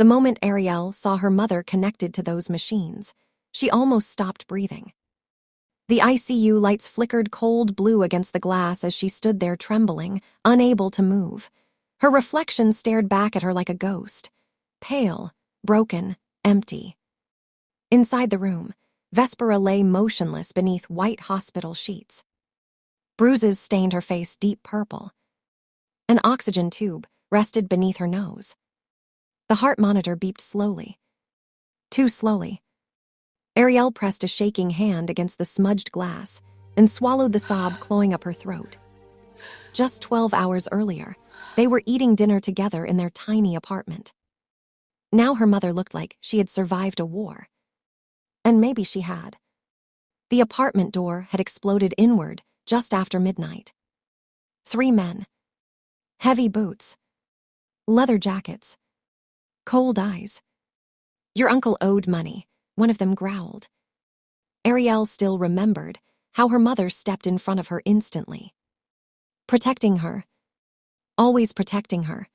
The moment Arielle saw her mother connected to those machines, she almost stopped breathing. The ICU lights flickered cold blue against the glass as she stood there trembling, unable to move. Her reflection stared back at her like a ghost, pale, broken, empty. Inside the room, Vespera lay motionless beneath white hospital sheets. Bruises stained her face deep purple. An oxygen tube rested beneath her nose. The heart monitor beeped slowly. Too slowly. Arielle pressed a shaking hand against the smudged glass and swallowed the sob clawing up her throat. Just 12 hours earlier, they were eating dinner together in their tiny apartment. Now her mother looked like she had survived a war. And maybe she had. The apartment door had exploded inward just after midnight. 3 men. Heavy boots. Leather jackets. Cold eyes. "Your uncle owed money," one of them growled. Arielle still remembered how her mother stepped in front of her instantly. Protecting her. Always protecting her.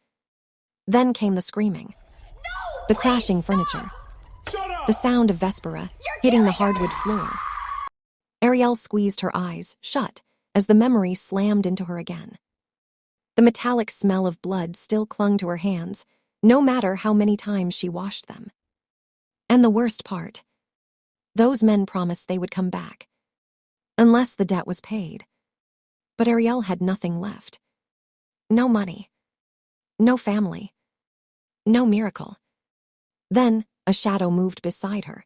Then came the screaming. No, the please, crashing furniture. Shut up! The sound of Vespera hitting the hardwood floor. Arielle squeezed her eyes shut as the memory slammed into her again. The metallic smell of blood still clung to her hands, no matter how many times she washed them. And the worst part, those men promised they would come back, unless the debt was paid. But Arielle had nothing left. No money. No family. No miracle. Then a shadow moved beside her.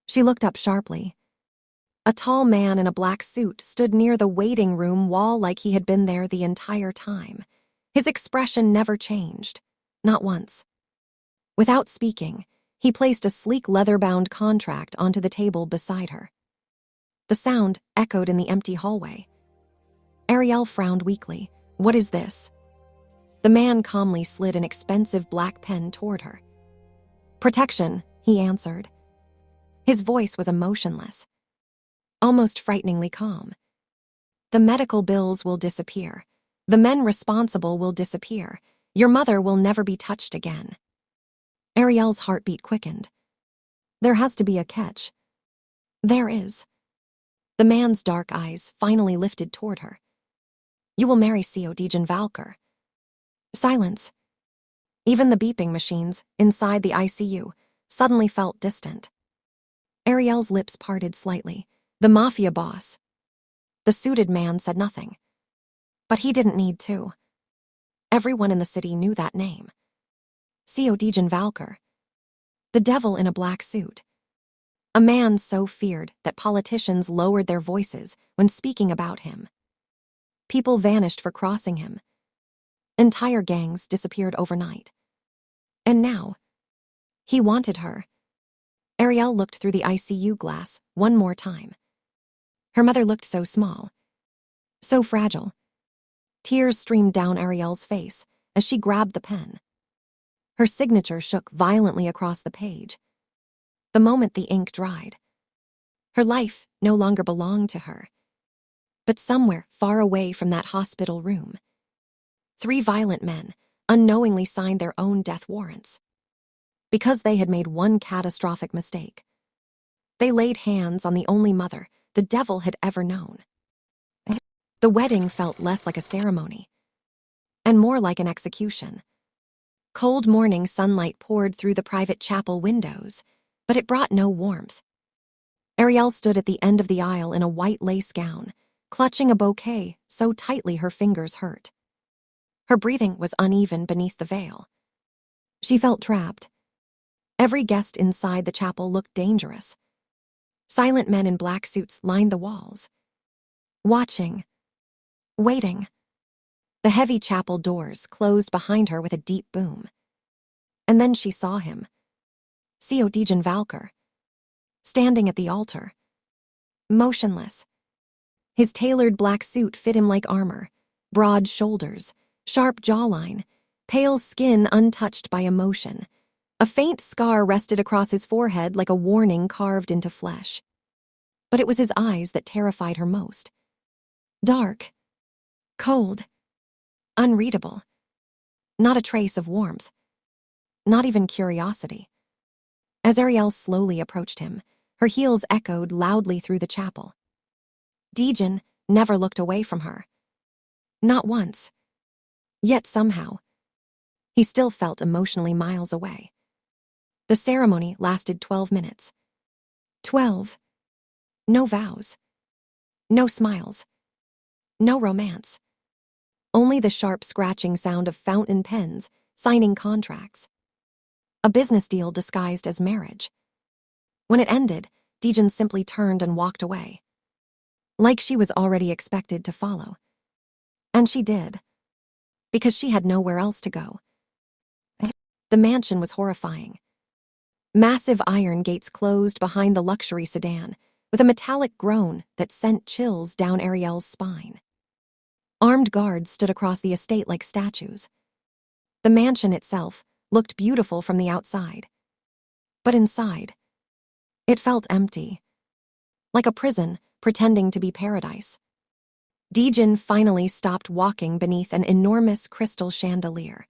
She looked up sharply. A tall man in a black suit stood near the waiting room wall like he had been there the entire time. His expression never changed, not once. Without speaking, he placed a sleek leather-bound contract onto the table beside her. The sound echoed in the empty hallway. Arielle frowned weakly. "What is this?" The man calmly slid an expensive black pen toward her. "Protection," he answered. His voice was emotionless, almost frighteningly calm. "The medical bills will disappear. The men responsible will disappear. Your mother will never be touched again." Arielle's heartbeat quickened. There has to be a catch. There is. The man's dark eyes finally lifted toward her. "You will marry Seo Daejin Valkyr." Silence. Even the beeping machines inside the ICU suddenly felt distant. Arielle's lips parted slightly. The mafia boss. The suited man said nothing. But he didn't need to. Everyone in the city knew that name. Seo Daejin Valkyr. The devil in a black suit. A man so feared that politicians lowered their voices when speaking about him. People vanished for crossing him. Entire gangs disappeared overnight. And now, he wanted her. Arielle looked through the ICU glass one more time. Her mother looked so small, so fragile. Tears streamed down Arielle's face as she grabbed the pen. Her signature shook violently across the page. The moment the ink dried, her life no longer belonged to her. But somewhere far away from that hospital room, 3 violent men unknowingly signed their own death warrants. Because they had made one catastrophic mistake. They laid hands on the only mother the devil had ever known. The wedding felt less like a ceremony, and more like an execution. Cold morning sunlight poured through the private chapel windows, but it brought no warmth. Arielle stood at the end of the aisle in a white lace gown, clutching a bouquet so tightly her fingers hurt. Her breathing was uneven beneath the veil. She felt trapped. Every guest inside the chapel looked dangerous. Silent men in black suits lined the walls. Watching. Waiting. The heavy chapel doors closed behind her with a deep boom. And then she saw him. Seo Daejin Valkyr. Standing at the altar. Motionless. His tailored black suit fit him like armor. Broad shoulders, sharp jawline, pale skin untouched by emotion. A faint scar rested across his forehead like a warning carved into flesh. But it was his eyes that terrified her most. Dark. Cold. Unreadable. Not a trace of warmth. not even curiosity. As Arielle slowly approached him, her heels echoed loudly through the chapel. Daejin never looked away from her. Not once. Yet somehow, he still felt emotionally miles away. The ceremony lasted 12 minutes. 12. No vows. No smiles. No romance. Only the sharp scratching sound of fountain pens signing contracts. A business deal disguised as marriage. When it ended, Daejin simply turned and walked away. Like she was already expected to follow. And she did. Because she had nowhere else to go. The mansion was horrifying. Massive iron gates closed behind the luxury sedan, with a metallic groan that sent chills down Arielle's spine. Armed guards stood across the estate like statues. The mansion itself looked beautiful from the outside. But inside, it felt empty. Like a prison pretending to be paradise. Daejin finally stopped walking beneath an enormous crystal chandelier.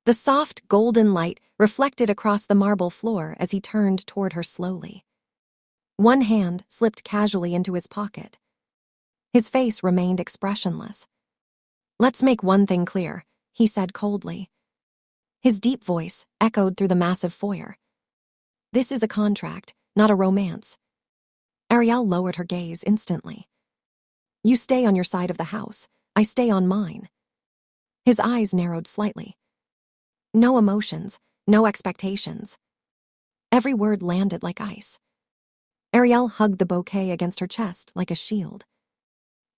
The soft, golden light reflected across the marble floor as he turned toward her slowly. One hand slipped casually into his pocket. His face remained expressionless. "Let's make one thing clear," he said coldly. His deep voice echoed through the massive foyer. "This is a contract, not a romance." Arielle lowered her gaze instantly. "You stay on your side of the house. I stay on mine." His eyes narrowed slightly. No emotions, no expectations. Every word landed like ice. Arielle hugged the bouquet against her chest like a shield.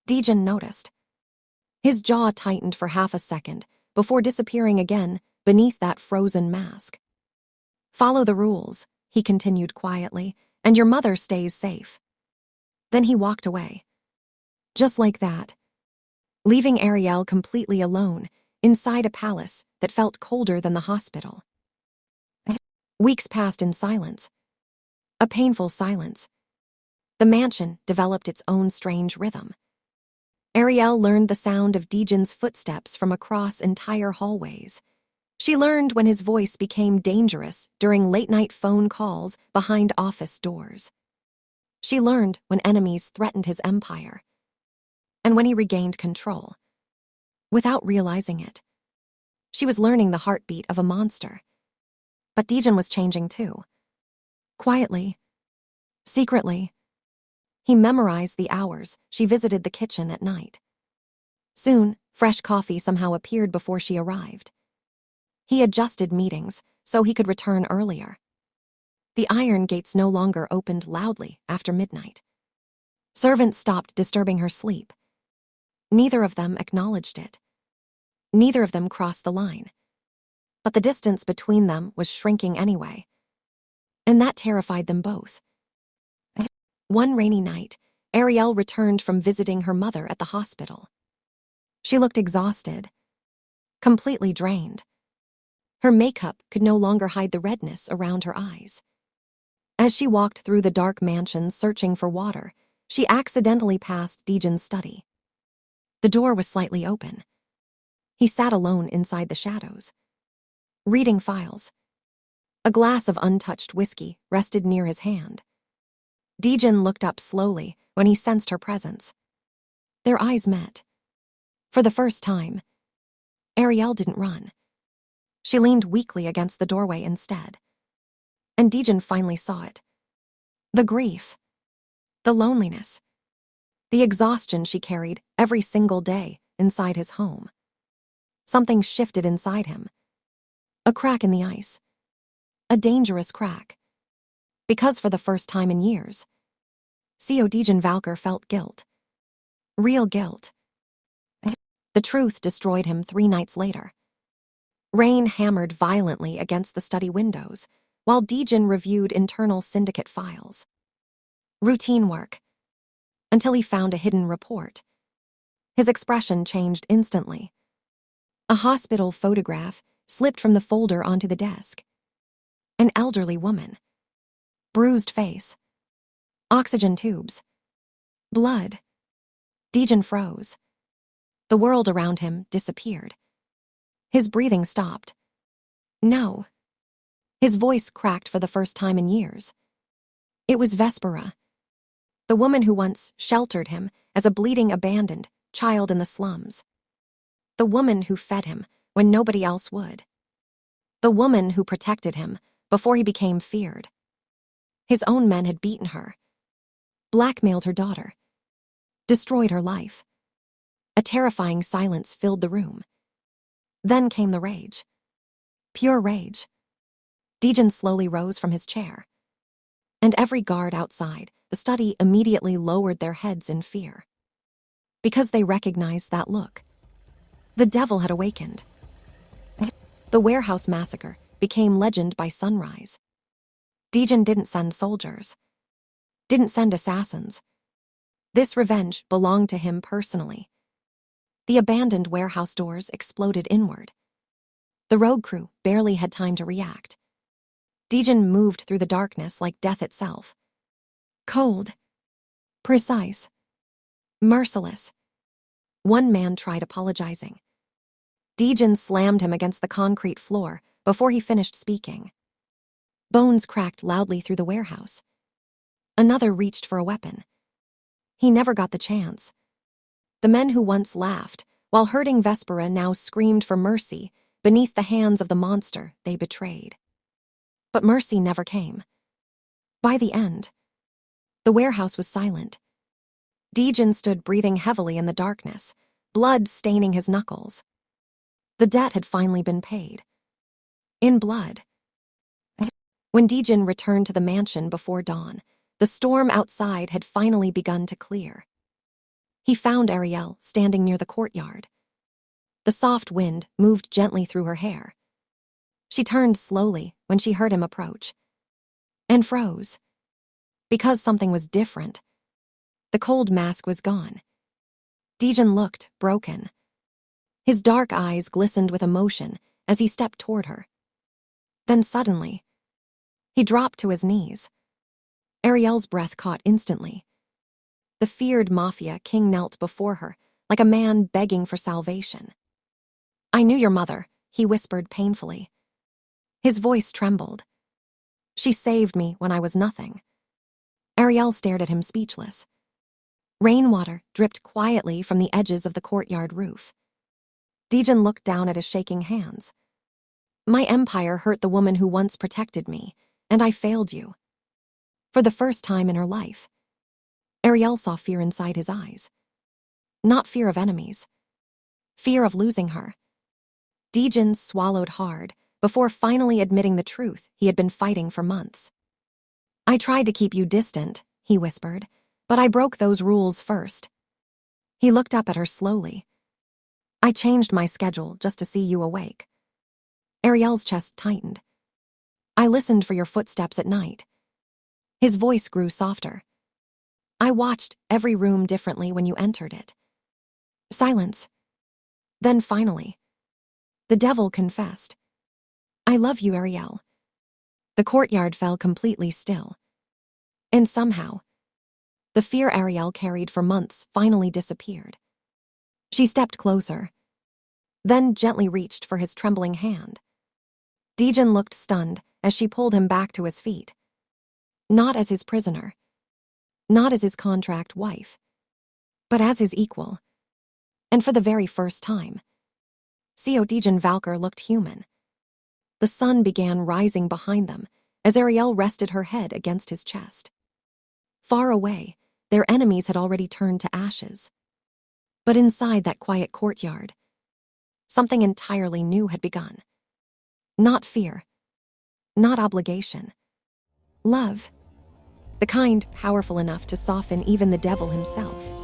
Daejin noticed. His jaw tightened for half a second before disappearing again beneath that frozen mask. "Follow the rules," he continued quietly, "and your mother stays safe." Then he walked away. Just like that. Leaving Arielle completely alone inside a palace that felt colder than the hospital. Weeks passed in silence. A painful silence. The mansion developed its own strange rhythm. Arielle learned the sound of Daejin's footsteps from across entire hallways. She learned when his voice became dangerous during late-night phone calls behind office doors. She learned when enemies threatened his empire. And when he regained control. Without realizing it. She was learning the heartbeat of a monster. But Daejin was changing too. Quietly. Secretly. He memorized the hours she visited the kitchen at night. Soon, fresh coffee somehow appeared before she arrived. He adjusted meetings so he could return earlier. The iron gates no longer opened loudly after midnight. Servants stopped disturbing her sleep. Neither of them acknowledged it. Neither of them crossed the line. But the distance between them was shrinking anyway. And that terrified them both. One rainy night, Arielle returned from visiting her mother at the hospital. She looked exhausted. Completely drained. Her makeup could no longer hide the redness around her eyes. As she walked through the dark mansion searching for water, she accidentally passed Daejin's study. The door was slightly open. He sat alone inside the shadows. Reading files. A glass of untouched whiskey rested near his hand. Daejin looked up slowly when he sensed her presence. Their eyes met. For the first time, Arielle didn't run. She leaned weakly against the doorway instead. And Daejin finally saw it. The grief. The loneliness. The exhaustion she carried every single day inside his home. Something shifted inside him. A crack in the ice. A dangerous crack. Because for the first time in years, Seo Daejin Valkyr felt guilt. Real guilt. The truth destroyed him 3 nights later. Rain hammered violently against the study windows, while Daejin reviewed internal syndicate files. Routine work. Until he found a hidden report. His expression changed instantly. A hospital photograph slipped from the folder onto the desk. An elderly woman. Bruised face. Oxygen tubes. Blood. Daejin froze. The world around him disappeared. His breathing stopped. No. His voice cracked for the first time in years. It was Vespera, the woman who once sheltered him as a bleeding, abandoned child in the slums. The woman who fed him when nobody else would. The woman who protected him before he became feared. His own men had beaten her, blackmailed her daughter, destroyed her life. A terrifying silence filled the room. Then came the rage. Pure rage. Daejin slowly rose from his chair. And every guard outside the study immediately lowered their heads in fear. Because they recognized that look. The devil had awakened. The warehouse massacre became legend by sunrise. Daejin didn't send soldiers. Didn't send assassins. This revenge belonged to him personally. The abandoned warehouse doors exploded inward. The rogue crew barely had time to react. Daejin moved through the darkness like death itself. Cold. Precise. Merciless. One man tried apologizing. Daejin slammed him against the concrete floor before he finished speaking. Bones cracked loudly through the warehouse. Another reached for a weapon. He never got the chance. The men who once laughed while hurting Vespera now screamed for mercy beneath the hands of the monster they betrayed. But mercy never came. By the end, the warehouse was silent. Daejin stood breathing heavily in the darkness, blood staining his knuckles. The debt had finally been paid. In blood. When Daejin returned to the mansion before dawn, the storm outside had finally begun to clear. He found Arielle standing near the courtyard. The soft wind moved gently through her hair. She turned slowly when she heard him approach. And froze. Because something was different. The cold mask was gone. Daejin looked broken. His dark eyes glistened with emotion as he stepped toward her. Then suddenly, he dropped to his knees. Arielle's breath caught instantly. The feared Mafia king knelt before her, like a man begging for salvation. "I knew your mother," he whispered painfully. His voice trembled. "She saved me when I was nothing." Arielle stared at him speechless. Rainwater dripped quietly from the edges of the courtyard roof. Daejin looked down at his shaking hands. "My empire hurt the woman who once protected me, and I failed you." For the first time in her life, Arielle saw fear inside his eyes. Not fear of enemies. Fear of losing her. Daejin swallowed hard before finally admitting the truth he had been fighting for months. "I tried to keep you distant," he whispered, "but I broke those rules first." He looked up at her slowly. "I changed my schedule just to see you awake." Arielle's chest tightened. "I listened for your footsteps at night." His voice grew softer. "I watched every room differently when you entered it." Silence. Then finally, the devil confessed. "I love you, Arielle." The courtyard fell completely still. And somehow, the fear Arielle carried for months finally disappeared. She stepped closer, then gently reached for his trembling hand. Daejin looked stunned as she pulled him back to his feet. Not as his prisoner, not as his contract wife, but as his equal. And for the very first time, Seo Daejin Valkyr looked human. The sun began rising behind them as Arielle rested her head against his chest. Far away, their enemies had already turned to ashes. But inside that quiet courtyard, something entirely new had begun. Not fear, not obligation. Love. The kind powerful enough to soften even the devil himself.